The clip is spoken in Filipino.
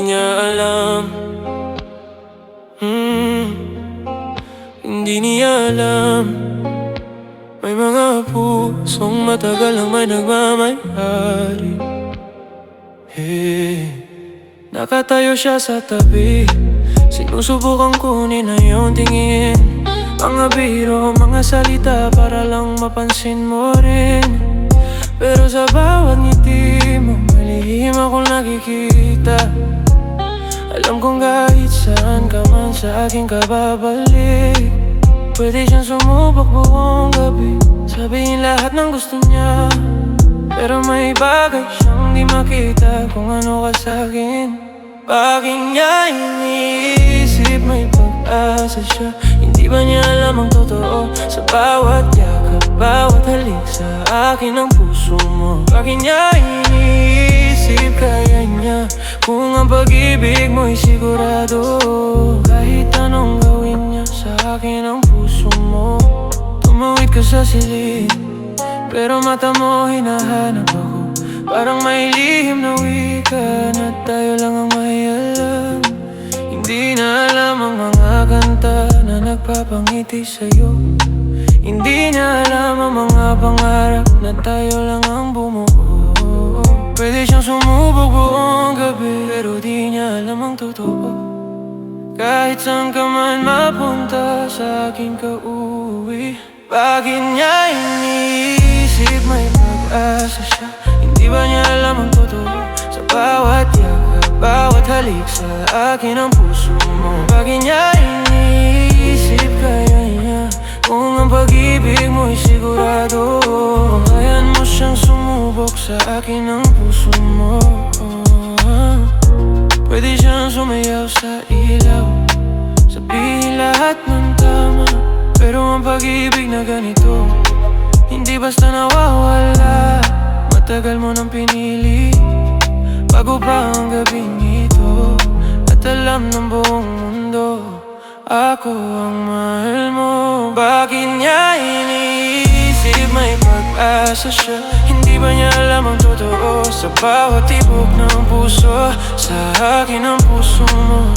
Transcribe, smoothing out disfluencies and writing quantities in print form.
niya alam. Hindi niya alam. May mga pusong matagal ang may nagmamayari. Nakatayo siya sa tabi, sinusubukang kunin na iyong tingin. Mga biro, mga salita para lang mapansin mo rin. Pero sa bawat ngiti mo, may lihim akong nakikita. Alam kong kahit saan ka man sa akin ka babalik. Pwede siyang sumubok buong gabi, sabihin lahat ng gusto niya. Pero may bagay siyang di makita kung ano ka sa'kin. Bakit niya iniisip may pag-asa siya? Hindi ba niya alam ang totoo? Sa bawat yakap, bawat halik sa akin ang puso mo. Bakit niya iniisip kaya niya kung ang pag-ibig mo'y sigurado? Kahit anong gawin niya sa akin ang puso mo. Tumawid ka sa silid, pero mata mo hinahanap ako. Parang may lihim na wika na tayo lang ang may alam. Hindi na alam ang mga kanta na nagpapangiti sa'yo. Hindi niya alam ang mga pangarap na tayo lang ang bumuo. Pwede siyang sumubok buong gabi, pero di niya alam ang totoo. Kahit saan ka man mapunta, sa akin ka uuwi. Bakit niya iniisip may pag-asa siya? Hindi ba niya alam ang totoo? Sa bawat yakap, bawat halik sa akin ang puso mo. Bakit niya iniisip kaya niya kung ang pag-ibig mo'y sigurado? Bahayan mo siyang sumubok sa akin ang puso mo. Pwede siyang sumayaw sa ilaw, sabihin lahat ng tama. Pero ang pag-ibig na ganito, hindi basta nawawala. Matagal mo nang pinili, bago pa ang gabing ito. At alam ng buong mundo, ako ang mahal mo. Bakit niya iniisip may pag-asa siya? Hindi ba niya alam ang totoo? Sa bawat tibok ng puso, sa akin ang puso mo.